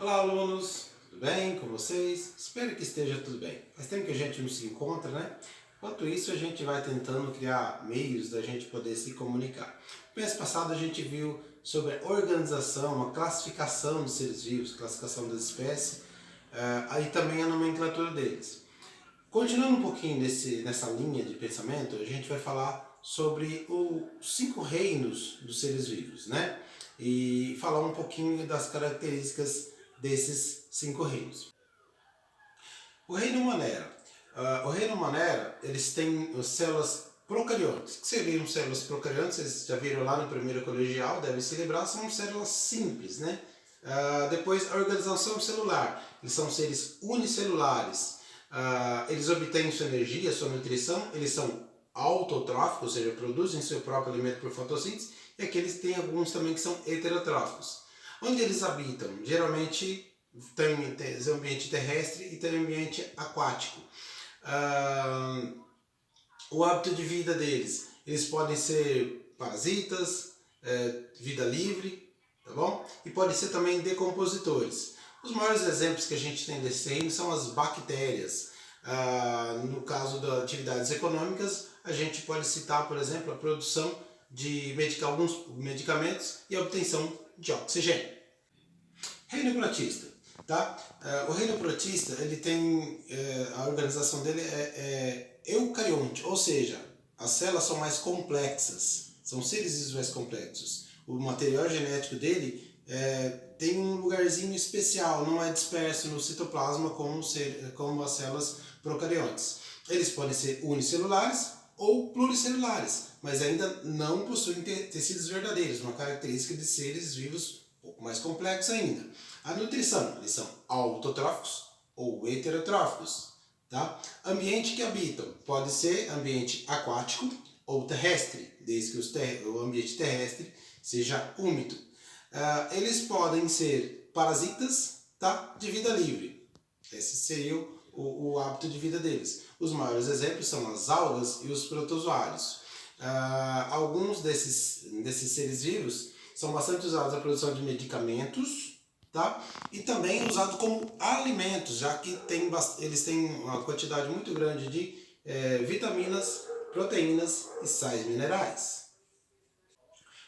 Olá alunos, tudo bem com vocês? Espero que esteja tudo bem. Faz tempo que a gente não se encontra, né? Enquanto isso a gente vai tentando criar meios da gente poder se comunicar. No mês passado a gente viu sobre a organização, a classificação dos seres vivos, classificação das espécies, aí também a nomenclatura deles. Continuando um pouquinho nessa linha de pensamento, a gente vai falar sobre os 5 reinos dos seres vivos, né? E falar um pouquinho das características desses 5 reinos. O reino Monera. O reino Monera, eles têm células procariontes. O que seriam células procariontes? Vocês já viram lá no primeiro colegial, devem se lembrar, são células simples, né? Depois, a organização celular. Eles são seres unicelulares. Eles obtêm sua energia, sua nutrição, eles são autotróficos, ou seja, produzem seu próprio alimento por fotossíntese, e aqui eles têm alguns também que são heterotróficos. Onde eles habitam? Geralmente tem ambiente terrestre e tem ambiente aquático. O hábito de vida deles, eles podem ser parasitas, vida livre, tá bom? E podem ser também decompositores. Os maiores exemplos que a gente tem desse reino são as bactérias. No caso das atividades econômicas, a gente pode citar, por exemplo, a produção de alguns medicamentos e a obtenção de oxigênio. Reino protista. Tá? O reino protista, ele tem, a organização dele é eucarionte, ou seja, as células são mais complexas, são seres vivos mais complexos. O material genético dele tem um lugarzinho especial, não é disperso no citoplasma como as células procariontes. Eles podem ser unicelulares ou pluricelulares, mas ainda não possuem tecidos verdadeiros, uma característica de seres vivos um pouco mais complexos ainda. A nutrição, eles são autotróficos ou heterotróficos. Tá? Ambiente que habitam pode ser ambiente aquático ou terrestre, desde que o ambiente terrestre seja úmido. Eles podem ser parasitas, tá? De vida livre. Esse seria o hábito de vida deles. Os maiores exemplos são as algas e os protozoários. Alguns desses seres vivos são bastante usados na produção de medicamentos, tá? E também usados como alimentos, já que eles têm uma quantidade muito grande de vitaminas, proteínas e sais minerais.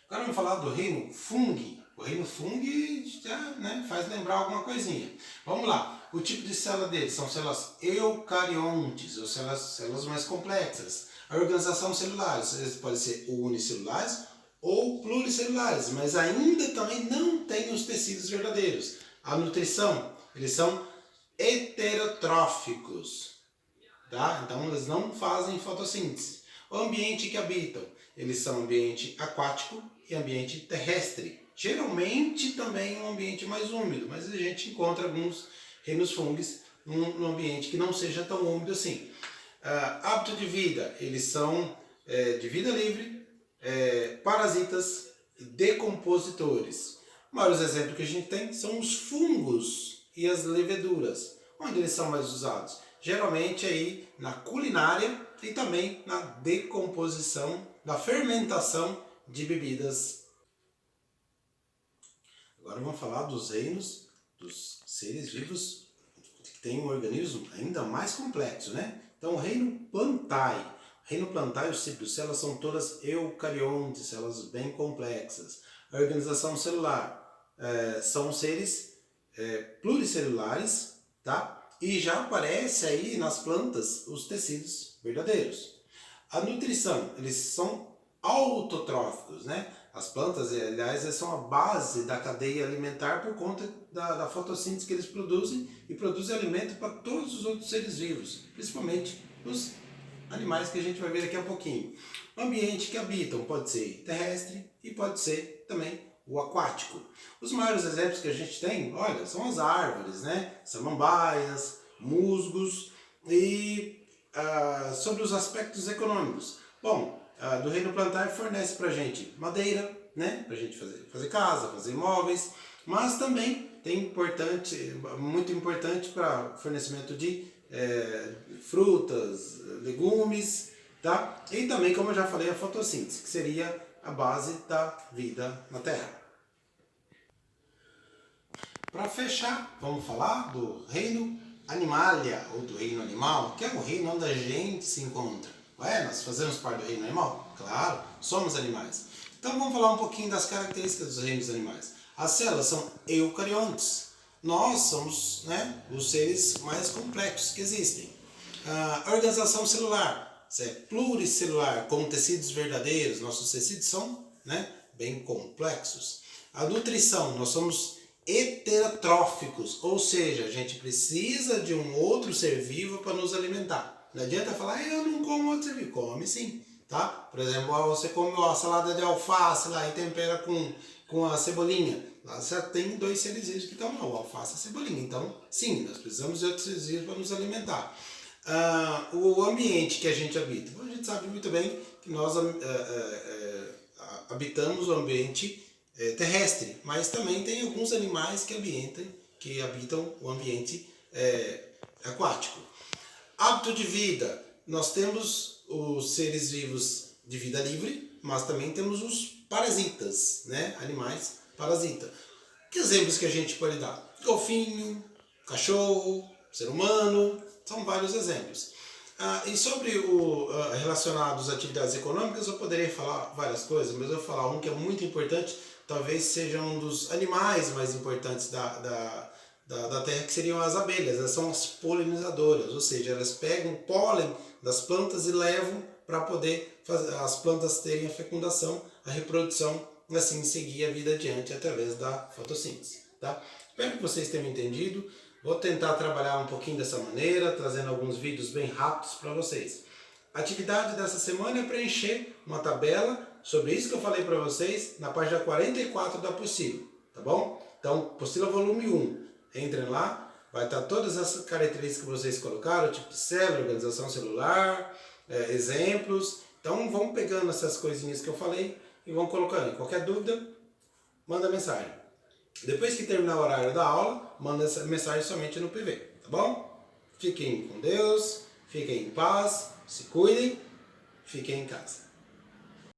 Agora vamos falar do reino fungi. O reino fungi já, né, faz lembrar alguma coisinha. Vamos lá. O tipo de célula deles são células eucariontes, ou células mais complexas. A organização celular, eles podem ser unicelulares ou pluricelulares, mas ainda também não têm os tecidos verdadeiros. A nutrição, eles são heterotróficos, tá? Então eles não fazem fotossíntese. O ambiente que habitam, eles são ambiente aquático e ambiente terrestre. Geralmente também um ambiente mais úmido, mas a gente encontra alguns reinos fungos num ambiente que não seja tão úmido assim. Hábito de vida, eles são de vida livre, parasitas e decompositores. Os maiores exemplos que a gente tem são os fungos e as leveduras. Onde eles são mais usados? Geralmente aí na culinária e também na decomposição, na fermentação de bebidas. Agora vamos falar dos reinos dos seres vivos que têm um organismo ainda mais complexo, né? Então o reino Plantae. Reino Plantae, os tipos de células são todas eucariontes, células bem complexas. A organização celular são seres pluricelulares, tá? E já aparece aí nas plantas os tecidos verdadeiros. A nutrição, eles são autotróficos, né? As plantas, aliás, são a base da cadeia alimentar por conta da fotossíntese que eles produzem e produzem alimento para todos os outros seres vivos, principalmente os animais que a gente vai ver daqui a pouquinho. O ambiente que habitam pode ser terrestre e pode ser também o aquático. Os maiores exemplos que a gente tem, olha, são as árvores, né? Samambaias, musgos e sobre os aspectos econômicos. Bom, do reino Plantae fornece para a gente madeira, né? Para a gente fazer casa, fazer imóveis, mas também muito importante para fornecimento de frutas, legumes, tá? E também, como eu já falei, a fotossíntese, que seria a base da vida na Terra. Para fechar, vamos falar do reino Animalia, ou do reino animal, que é o reino onde a gente se encontra. Ué, nós fazemos parte do reino animal? Claro, somos animais. Então vamos falar um pouquinho das características dos reinos animais. As células são eucariontes. Nós somos, né, os seres mais complexos que existem. A organização celular é pluricelular, com tecidos verdadeiros. Nossos tecidos são, né, bem complexos. A nutrição, nós somos heterotróficos, ou seja, a gente precisa de um outro ser vivo para nos alimentar. Não adianta falar, eu não como outro ser vivo. Come sim, tá? Por exemplo, você come a salada de alface lá e tempera com a cebolinha. Lá já tem dois seres vivos que estão lá, o alface e a cebolinha. Então, sim, nós precisamos de outros seres vivos para nos alimentar. O ambiente que a gente habita. A gente sabe muito bem que nós habitamos o ambiente terrestre, mas também tem alguns animais que habitam o ambiente aquático. Hábito de vida. Nós temos os seres vivos de vida livre, mas também temos os parasitas, né? Animais parasitas. Que exemplos que a gente pode dar? Golfinho, cachorro, ser humano, são vários exemplos. E sobre relacionados às atividades econômicas, eu poderia falar várias coisas, mas eu vou falar um que é muito importante, talvez seja um dos animais mais importantes da Terra, que seriam as abelhas. Elas são as polinizadoras, ou seja, elas pegam o pólen das plantas e levam para poder as plantas terem a fecundação, a reprodução, e assim seguir a vida adiante através da fotossíntese. Tá? Espero que vocês tenham entendido. Vou tentar trabalhar um pouquinho dessa maneira, trazendo alguns vídeos bem rápidos para vocês. A atividade dessa semana é preencher uma tabela sobre isso que eu falei para vocês na página 44 da apostila, tá bom? Então, apostila volume 1, entrem lá, vai estar todas as características que vocês colocaram, tipo de célula, organização celular, exemplos. Então, vão pegando essas coisinhas que eu falei e vão colocando. Qualquer dúvida, manda mensagem. Depois que terminar o horário da aula, manda essa mensagem somente no PV, tá bom? Fiquem com Deus, fiquem em paz, se cuidem, fiquem em casa.